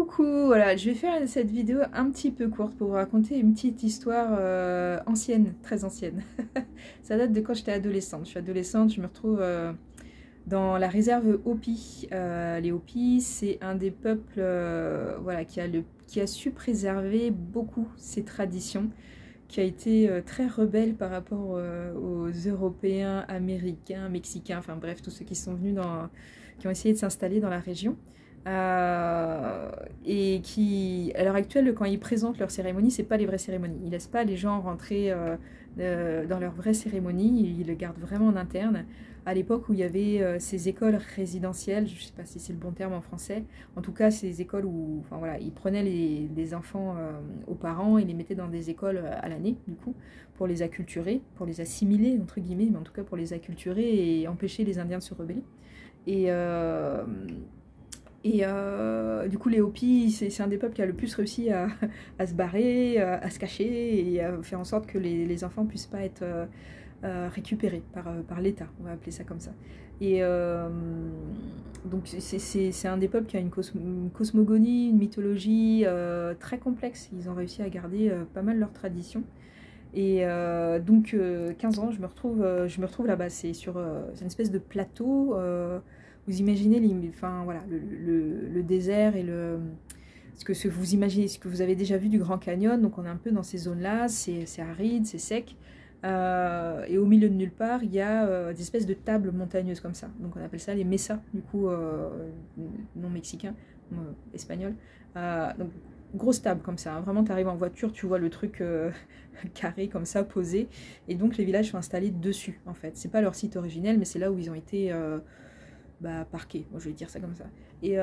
Coucou, voilà, je vais faire cette vidéo un petit peu courte pour vous raconter une petite histoire ancienne, très ancienne. Ça date de quand j'étais adolescente. Je suis adolescente, je me retrouve dans la réserve Hopi. Les Hopi, c'est un des peuples voilà, qui a su préserver beaucoup ses traditions, qui a été très rebelle par rapport aux Européens, Américains, Mexicains, enfin bref, tous ceux qui sont venus qui ont essayé de s'installer dans la région. Et qui, à l'heure actuelle, quand ils présentent leurs cérémonies, c'est pas les vraies cérémonies. Ils laissent pas les gens rentrer dans leurs vraies cérémonies, ils le gardent vraiment en interne. À l'époque où il y avait ces écoles résidentielles, je sais pas si c'est le bon terme en français, en tout cas ces écoles où, enfin voilà, ils prenaient les enfants aux parents et les mettaient dans des écoles à l'année, du coup, pour les acculturer, pour les assimiler entre guillemets, mais en tout cas pour les acculturer et empêcher les Indiens de se rebeller. Et du coup, les Hopis, c'est un des peuples qui a le plus réussi à se barrer, à se cacher et à faire en sorte que les enfants ne puissent pas être récupérés par l'État, on va appeler ça comme ça. Et donc, c'est un des peuples qui a une cosmogonie, une mythologie très complexe. Ils ont réussi à garder pas mal leurs traditions. Et donc, 15 ans, je me retrouve là-bas. C'est une espèce de plateau. Vous imaginez enfin, voilà, le désert et ce que vous imaginez, ce que vous avez déjà vu du Grand Canyon. Donc on est un peu dans ces zones-là, c'est aride, c'est sec. Et au milieu de nulle part, il y a des espèces de tables montagneuses comme ça. Donc on appelle ça les mesas, du coup, non mexicain, espagnol. Donc grosse table comme ça, hein. Vraiment tu arrives en voiture, tu vois le truc carré comme ça, posé. Et donc les villages sont installés dessus, en fait. C'est pas leur site originel, mais c'est là où ils ont été... parquet, moi je vais dire ça comme ça. Et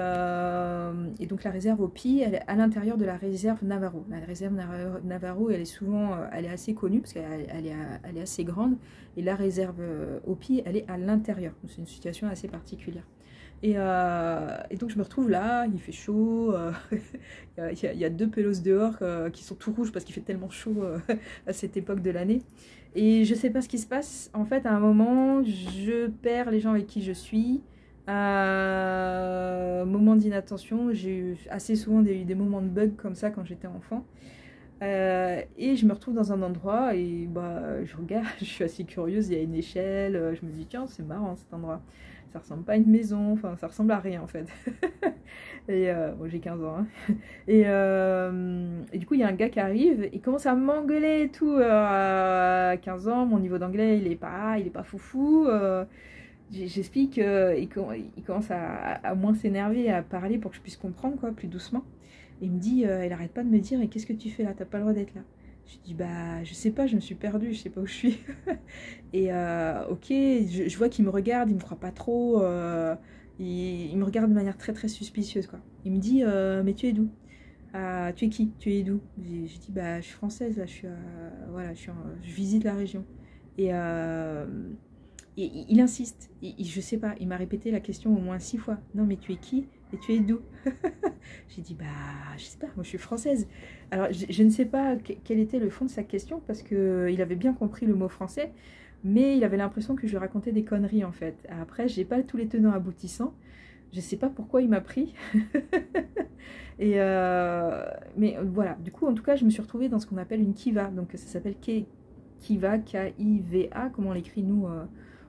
donc la réserve Hopi, elle est à l'intérieur de la réserve Navajo. La réserve Navajo, elle est assez connue parce qu'elle est assez grande. Et la réserve Hopi, elle est à l'intérieur. C'est une situation assez particulière. Et donc je me retrouve là, il fait chaud, il y a deux pélos dehors qui sont tout rouges parce qu'il fait tellement chaud à cette époque de l'année. Et je sais pas ce qui se passe. En fait, à un moment, je perds les gens avec qui je suis. Moment d'inattention, j'ai eu assez souvent des moments de bug comme ça quand j'étais enfant. Et je me retrouve dans un endroit et je regarde, je suis assez curieuse, il y a une échelle, je me dis tiens c'est marrant cet endroit, ça ressemble pas à une maison, enfin ça ressemble à rien en fait. Et bon, j'ai 15 ans, hein. Et du coup il y a un gars qui arrive et commence à m'engueuler et tout. À 15 ans, mon niveau d'anglais il est pas foufou. J'explique, il commence à moins s'énerver, à parler pour que je puisse comprendre, quoi, plus doucement. Et il me dit, il arrête pas de me dire, et qu'est-ce que tu fais là? T'as pas le droit d'être là. Je dis, bah, je sais pas, je me suis perdue, je sais pas où je suis. Et ok, je vois qu'il me regarde, il me croit pas trop, il me regarde de manière très très suspicieuse, quoi. Il me dit, mais tu es d'où? Tu es qui? Tu es d'où? J'ai dit, bah, je suis française, là, voilà, je visite la région. Et il insiste, je sais pas, il m'a répété la question au moins 6 fois. Non mais tu es qui et tu es d'où? J'ai dit bah je sais pas, moi je suis française. Alors je ne sais pas quel était le fond de sa question parce qu'il avait bien compris le mot français, mais il avait l'impression que je lui racontais des conneries en fait. Après j'ai pas tous les tenants aboutissants, je sais pas pourquoi il m'a pris. Mais voilà, du coup en tout cas je me suis retrouvée dans ce qu'on appelle une kiva, donc ça s'appelle kiva, K-I-V-A, comment on l'écrit nous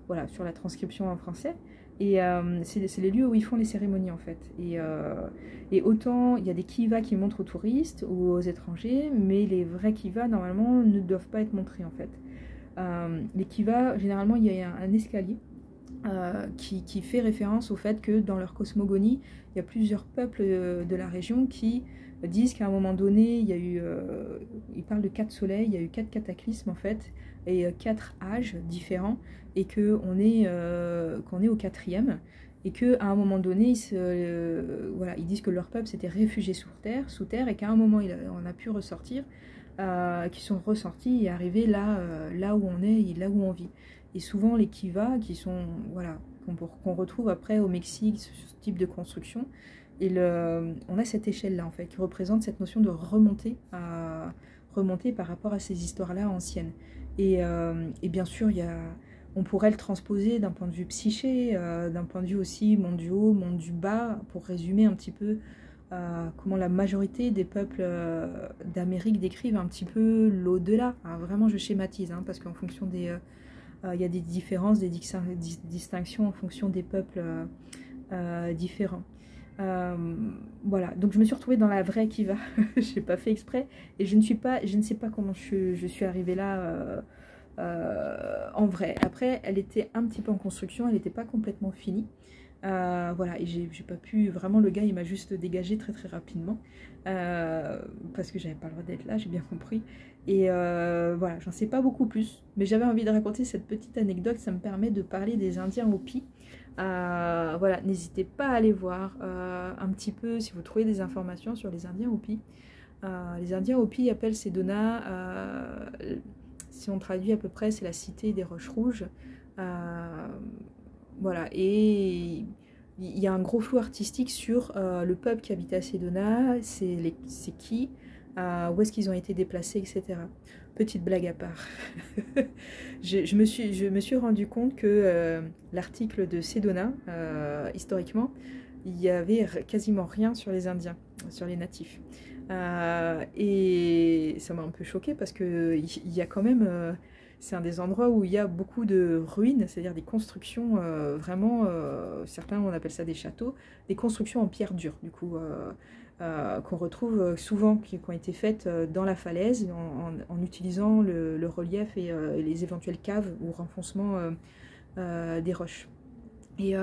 voilà, sur la transcription en français. Et c'est les lieux où ils font les cérémonies en fait. Et autant il y a des kivas qui montrent aux touristes ou aux étrangers, mais les vrais kivas normalement ne doivent pas être montrés en fait. Les kivas, généralement il y a un escalier qui fait référence au fait que dans leur cosmogonie, il y a plusieurs peuples de la région qui disent qu'à un moment donné, il y a eu, ils parlent de 4 soleils, il y a eu 4 cataclysmes en fait, et 4 âges différents, et qu'on est au 4e, et qu'à un moment donné, voilà, ils disent que leur peuple s'était réfugié sous terre, et qu'à un moment, on a pu ressortir, qui sont ressortis et arrivés là où on est et là où on vit. Et souvent les kivas qui sont, voilà, qu'on retrouve après au Mexique, ce type de construction, et on a cette échelle-là en fait, qui représente cette notion de remonter par rapport à ces histoires-là anciennes. Et bien sûr, on pourrait le transposer d'un point de vue psyché, d'un point de vue aussi monde du haut, monde du bas, pour résumer un petit peu comment la majorité des peuples d'Amérique décrivent un petit peu l'au-delà. Vraiment, je schématise, hein, parce qu'en fonction des... il y a des différences, des distinctions en fonction des peuples différents. Voilà, donc je me suis retrouvée dans la vraie Kiva. Je n'ai pas fait exprès et je ne sais pas comment je suis arrivée là en vrai. Après, elle était un petit peu en construction, elle n'était pas complètement finie. Voilà, et j'ai pas pu, vraiment le gars il m'a juste dégagé très très rapidement parce que j'avais pas le droit d'être là, j'ai bien compris. Et voilà, j'en sais pas beaucoup plus, mais j'avais envie de raconter cette petite anecdote, ça me permet de parler des Indiens Hopi. Voilà, n'hésitez pas à aller voir un petit peu si vous trouvez des informations sur les Indiens Hopi. Les Indiens Hopi appellent Sedona, si on traduit à peu près, c'est la cité des roches rouges. Voilà, et il y a un gros flou artistique sur le peuple qui habitait à Sedona, c'est qui, où est-ce qu'ils ont été déplacés, etc. Petite blague à part. je me suis rendu compte que l'article de Sedona, historiquement, il y avait quasiment rien sur les Indiens, sur les natifs. Et ça m'a un peu choquée parce qu'il y a quand même... c'est un des endroits où il y a beaucoup de ruines, c'est-à-dire des constructions vraiment, certains on appelle ça des châteaux, des constructions en pierre dure, du coup, qu'on retrouve souvent, qui ont été faites dans la falaise, en utilisant le relief et les éventuelles caves ou renfoncements des roches. Et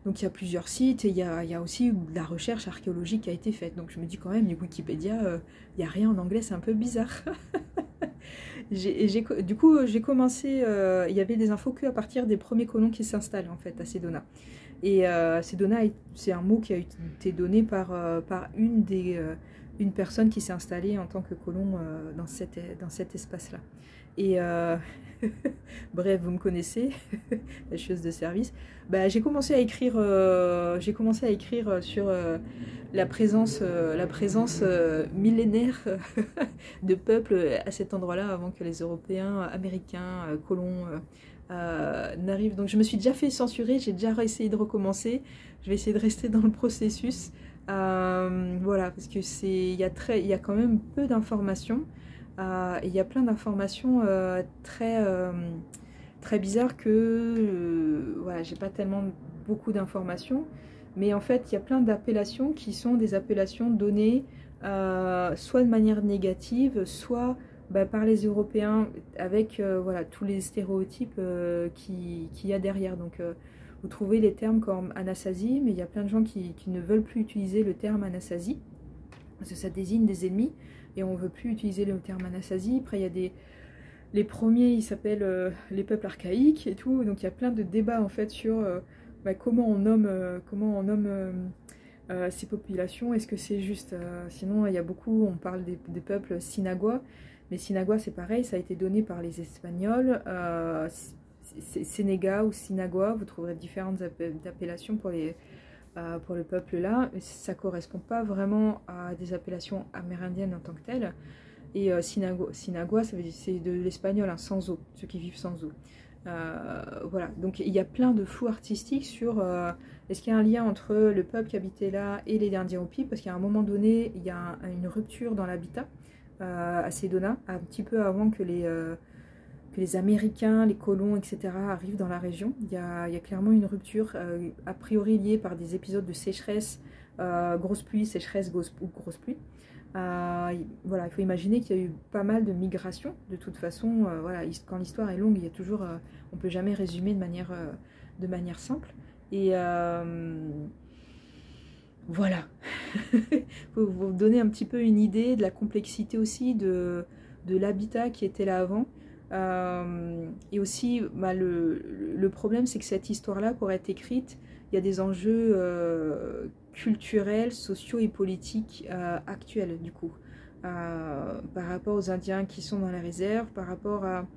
donc il y a plusieurs sites et il y a aussi de la recherche archéologique qui a été faite. Donc je me dis quand même, Wikipédia, il n'y a rien en anglais, c'est un peu bizarre. Du coup, j'ai commencé, il y avait des infos que à partir des premiers colons qui s'installent en fait à Sedona. Et Sedona, c'est un mot qui a été donné par une personne qui s'est installée en tant que colon dans cet espace-là. Et bref, vous me connaissez, la chose de service. Bah, j'ai commencé à écrire sur la présence millénaire de peuples à cet endroit-là avant que les Européens, Américains, colons n'arrivent. Donc je me suis déjà fait censurer, j'ai déjà essayé de recommencer. Je vais essayer de rester dans le processus. Voilà, parce que il y a quand même peu d'informations. Et il y a plein d'informations très bizarres que voilà, j'ai pas tellement beaucoup d'informations, mais en fait il y a plein d'appellations qui sont des appellations données soit de manière négative, soit par les Européens avec voilà, tous les stéréotypes qu'il y a derrière. Donc vous trouvez les termes comme Anasazi, mais il y a plein de gens qui ne veulent plus utiliser le terme Anasazi parce que ça désigne des ennemis. Et on ne veut plus utiliser le terme Anasazi. Après, il y a les premiers, ils s'appellent les peuples archaïques et tout. Donc, il y a plein de débats, en fait, sur comment on nomme ces populations. Est-ce que c'est juste... sinon, il y a beaucoup, on parle des peuples Sinagua. Mais Sinagua, c'est pareil, ça a été donné par les Espagnols. Sénéga ou Sinagua, vous trouverez différentes appellations pour le peuple là, ça ne correspond pas vraiment à des appellations amérindiennes en tant que telles. Et Sinagua, c'est de l'espagnol, hein, sans eau, ceux qui vivent sans eau. Voilà, donc il y a plein de flous artistiques sur est-ce qu'il y a un lien entre le peuple qui habitait là et les Indiens Hopi, parce qu'à un moment donné, il y a une rupture dans l'habitat à Sedona, un petit peu avant que les Américains, les colons, etc. arrivent dans la région. Il y a clairement une rupture, a priori liée par des épisodes de sécheresse, grosse pluie, sécheresse, grosse pluie. Voilà, il faut imaginer qu'il y a eu pas mal de migrations. De toute façon, voilà, quand l'histoire est longue, il y a toujours, on ne peut jamais résumer de manière simple. Et voilà, pour vous donner un petit peu une idée de la complexité aussi de l'habitat qui était là avant. Et aussi, le problème, c'est que cette histoire-là, pour être écrite, il y a des enjeux culturels, sociaux et politiques actuels, du coup, par rapport aux Indiens qui sont dans la réserve, par rapport à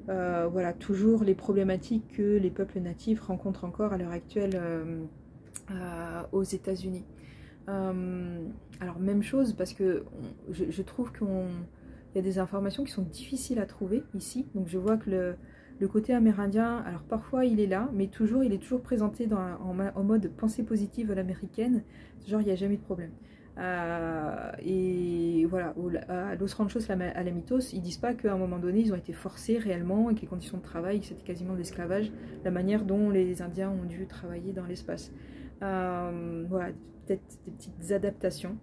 voilà, toujours les problématiques que les peuples natifs rencontrent encore à l'heure actuelle aux États-Unis. Alors, même chose, parce que je trouve qu'il y a des informations qui sont difficiles à trouver ici. Donc je vois que le le côté amérindien, alors parfois il est là, mais toujours, il est toujours présenté en mode pensée positive à l'américaine, genre il n'y a jamais de problème. Et voilà, à Los Ranchos Alamitos, ils disent pas qu'à un moment donné ils ont été forcés réellement et que les conditions de travail, que c'était quasiment de l'esclavage, la manière dont les Indiens ont dû travailler dans l'espace. Voilà, peut-être des petites adaptations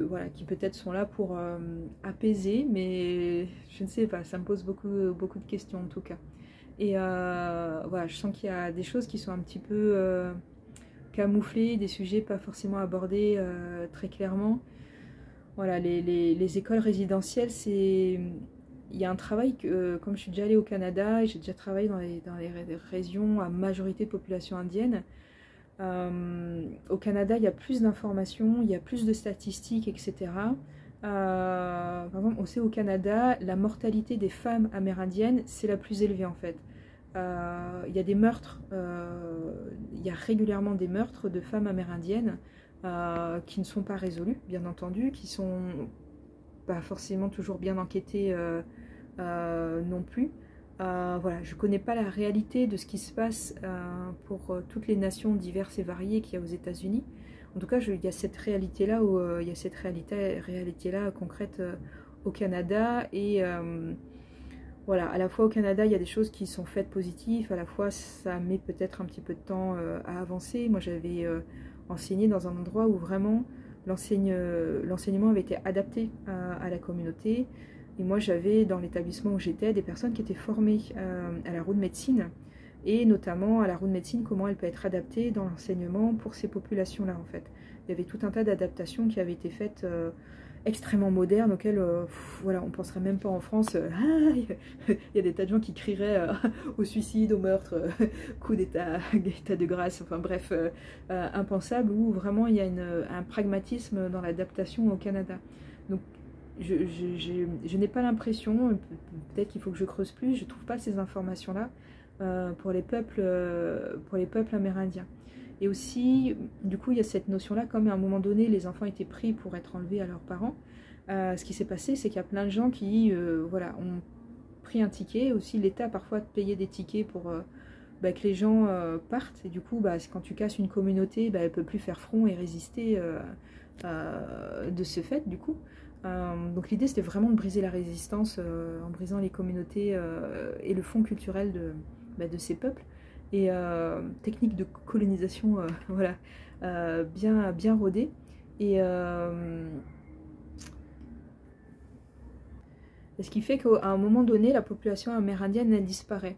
voilà, qui peut-être sont là pour apaiser, mais je ne sais pas, ça me pose beaucoup, beaucoup de questions en tout cas. Et voilà, je sens qu'il y a des choses qui sont un petit peu camouflés, des sujets pas forcément abordés très clairement. Voilà, les écoles résidentielles, c'est... Il y a un travail que, comme je suis déjà allée au Canada et j'ai déjà travaillé dans les régions à majorité de population indienne, au Canada, il y a plus d'informations, il y a plus de statistiques, etc. Par exemple, on sait au Canada, la mortalité des femmes amérindiennes, c'est la plus élevée en fait. Il y a des meurtres, il y a régulièrement des meurtres de femmes amérindiennes qui ne sont pas résolus, bien entendu, qui sont pas forcément toujours bien enquêtés non plus. Voilà, je ne connais pas la réalité de ce qui se passe pour toutes les nations diverses et variées qu'il y a aux États-Unis. En tout cas, il y a cette réalité-là, il y a cette réalité-là concrète au Canada. Et voilà, à la fois au Canada, il y a des choses qui sont faites positives, à la fois ça met peut-être un petit peu de temps à avancer. Moi, j'avais enseigné dans un endroit où vraiment l'enseignement avait été adapté à la communauté. Et moi, j'avais dans l'établissement où j'étais des personnes qui étaient formées à la roue de médecine, et notamment à la roue de médecine, comment elle peut être adaptée dans l'enseignement pour ces populations-là, en fait. Il y avait tout un tas d'adaptations qui avaient été faites extrêmement modernes, auxquelles voilà, on ne penserait même pas en France. Il y a des tas de gens qui crieraient au suicide, au meurtre, coup d'état de grâce, enfin bref, impensable, où vraiment il y a un pragmatisme dans l'adaptation au Canada. Donc, je n'ai pas l'impression, peut-être qu'il faut que je creuse plus, je ne trouve pas ces informations-là pour les peuples amérindiens. Et aussi, du coup, il y a cette notion-là, comme à un moment donné, les enfants étaient pris pour être enlevés à leurs parents. Ce qui s'est passé, c'est qu'il y a plein de gens qui voilà, ont pris un ticket. Aussi, l'État parfois payait des tickets pour que les gens partent. Et du coup, quand tu casses une communauté, elle ne peut plus faire front et résister de ce fait, du coup. Donc l'idée, c'était vraiment de briser la résistance en brisant les communautés et le fond culturel de ces peuples. Et technique de colonisation voilà, bien rodée. Et ce qui fait qu'à un moment donné, la population amérindienne, elle disparaît.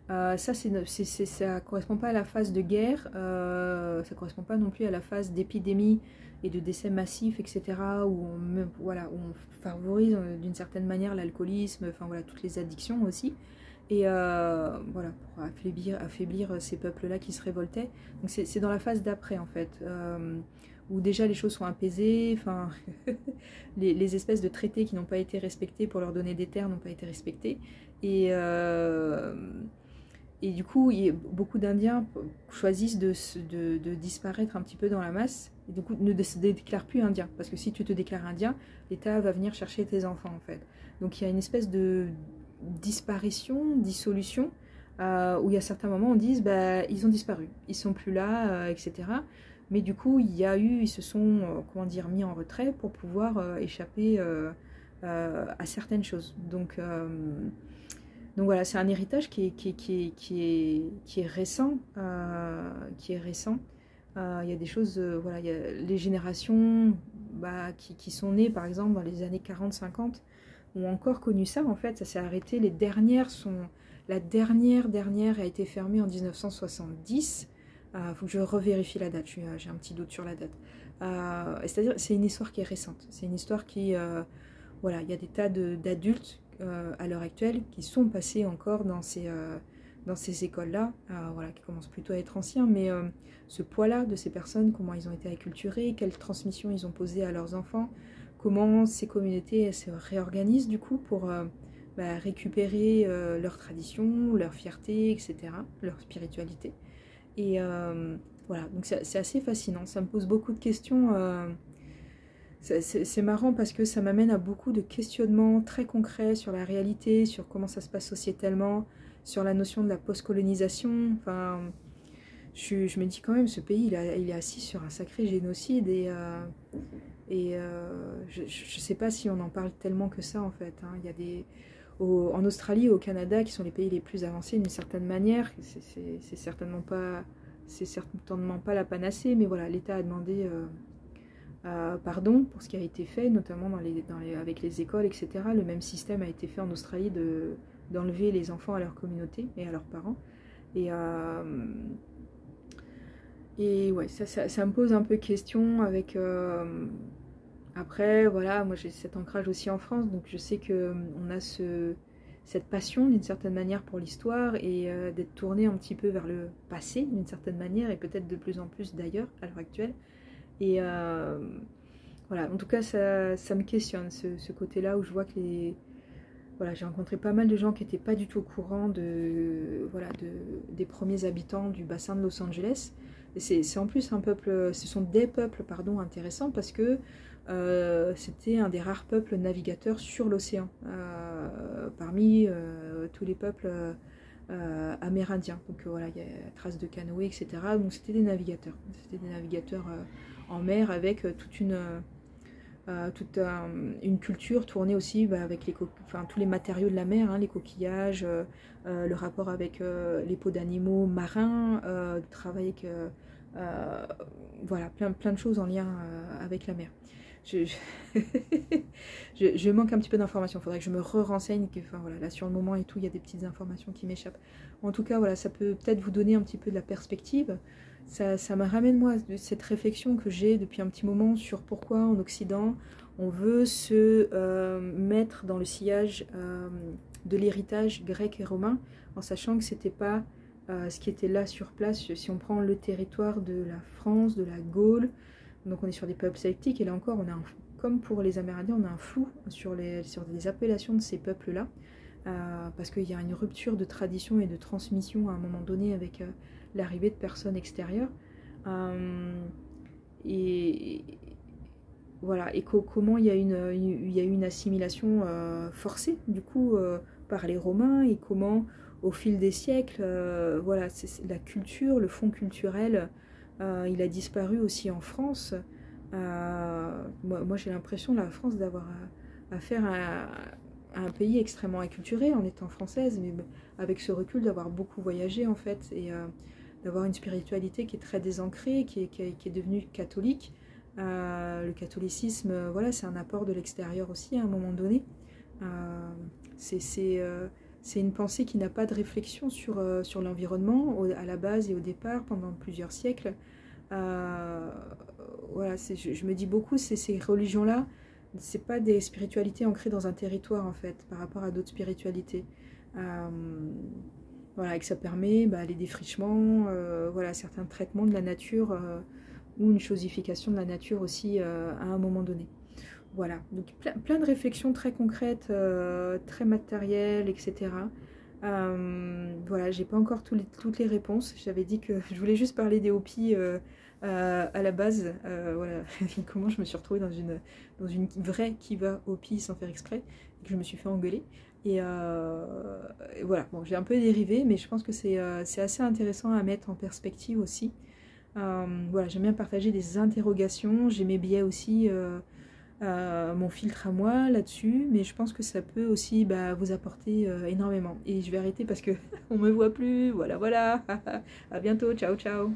Ça ne correspond pas à la phase de guerre, ça ne correspond pas non plus à la phase d'épidémie et de décès massifs, etc., où on favorise d'une certaine manière l'alcoolisme, enfin voilà, toutes les addictions aussi. Et voilà, pour affaiblir ces peuples-là qui se révoltaient. Donc c'est dans la phase d'après, en fait, où déjà les choses sont apaisées, enfin, les espèces de traités qui n'ont pas été respectés pour leur donner des terres n'ont pas été respectés. Et du coup, beaucoup d'Indiens choisissent de disparaître un petit peu dans la masse, et du coup ne se déclarent plus Indiens, parce que si tu te déclares Indien, l'État va venir chercher tes enfants, en fait. Donc il y a une espèce de disparition, dissolution, où il y a certains moments on dit ils ont disparu, ils sont plus là, etc. Mais du coup ils se sont mis en retrait pour pouvoir échapper à certaines choses. Donc voilà, c'est un héritage qui est récent, il y a des choses, voilà, il y a les générations qui sont nées par exemple dans les années 40-50 ont encore connu ça, en fait, ça s'est arrêté, la dernière a été fermée en 1970, faut que je revérifie la date, j'ai un petit doute sur la date, c'est-à-dire c'est une histoire qui est récente, c'est une histoire qui, voilà, il y a des tas d'adultes à l'heure actuelle qui sont passés encore dans ces écoles-là, voilà, qui commencent plutôt à être anciens, mais ce poids-là de ces personnes, comment ils ont été acculturés, quelle transmission ils ont posée à leurs enfants, comment ces communautés se réorganisent du coup pour récupérer leurs traditions, leur fierté, etc., leur spiritualité. Et voilà, donc c'est assez fascinant, ça me pose beaucoup de questions. C'est marrant parce que ça m'amène à beaucoup de questionnements très concrets sur la réalité, sur comment ça se passe sociétalement. sur la notion de la post-colonisation. Enfin, je me dis quand même, ce pays, il est assis sur un sacré génocide je ne sais pas si on en parle tellement que ça en fait. Hein. Il y a en Australie, au Canada, qui sont les pays les plus avancés d'une certaine manière, c'est certainement pas la panacée, mais voilà, l'État a demandé pardon pour ce qui a été fait, notamment avec les écoles, etc. Le même système a été fait en Australie d'enlever les enfants à leur communauté et à leurs parents. Et ouais, ça me pose un peu question avec... Après, voilà, moi j'ai cet ancrage aussi en France, donc je sais qu'on a cette passion d'une certaine manière pour l'histoire et d'être tourné un petit peu vers le passé d'une certaine manière et peut-être de plus en plus d'ailleurs à l'heure actuelle. Et voilà, en tout cas ça me questionne ce côté-là où je vois que voilà, j'ai rencontré pas mal de gens qui n'étaient pas du tout au courant des premiers habitants du bassin de Los Angeles. C'est en plus ce sont des peuples pardon, intéressants parce que c'était un des rares peuples navigateurs sur l'océan, parmi tous les peuples amérindiens. Donc voilà, il y a traces de canoës, etc. Donc c'était des navigateurs. C'était des navigateurs en mer avec toute une culture tournée aussi avec tous les matériaux de la mer, hein, les coquillages, le rapport avec les peaux d'animaux marins, le travail avec voilà, plein de choses en lien avec la mer. Je manque un petit peu d'informations, il faudrait que je me renseigne, enfin, voilà, là sur le moment et tout, il y a des petites informations qui m'échappent. En tout cas, voilà, ça peut peut-être vous donner un petit peu de la perspective. Ça me ramène moi de cette réflexion que j'ai depuis un petit moment sur pourquoi en Occident on veut se mettre dans le sillage de l'héritage grec et romain, en sachant que c'était pas ce qui était là sur place. Si on prend le territoire de la France, de la Gaule, donc on est sur des peuples celtiques, et là encore, comme pour les Amérindiens, on a un flou sur les appellations de ces peuples-là, parce qu'il y a une rupture de tradition et de transmission à un moment donné avec l'arrivée de personnes extérieures. Et voilà, et comment il y a eu une assimilation forcée, du coup, par les Romains, et comment, au fil des siècles, voilà, la culture, le fond culturel, il a disparu aussi en France. Moi j'ai l'impression, la France, d'avoir affaire à un pays extrêmement acculturé en étant française, mais avec ce recul d'avoir beaucoup voyagé en fait, et d'avoir une spiritualité qui est très désancrée, qui est devenue catholique. Le catholicisme, voilà, c'est un apport de l'extérieur aussi à un moment donné. C'est une pensée qui n'a pas de réflexion sur l'environnement à la base et au départ pendant plusieurs siècles. Voilà, je me dis beaucoup, ces religions-là, c'est pas des spiritualités ancrées dans un territoire en fait, par rapport à d'autres spiritualités. Voilà, et que ça permet les défrichements, voilà, certains traitements de la nature ou une chosification de la nature aussi à un moment donné. Voilà, donc plein de réflexions très concrètes, très matérielles, etc. Voilà, j'ai pas encore toutes les réponses. J'avais dit que je voulais juste parler des Hopis à la base. Voilà, comment je me suis retrouvée dans une vraie Kiva Hopi sans faire exprès, et que je me suis fait engueuler. Et voilà, bon, j'ai un peu dérivé, mais je pense que c'est assez intéressant à mettre en perspective aussi. Voilà, j'aime bien partager des interrogations. J'ai mes biais aussi. Mon filtre à moi là-dessus, mais je pense que ça peut aussi vous apporter énormément. Et je vais arrêter parce que on me voit plus. Voilà, à bientôt, ciao ciao.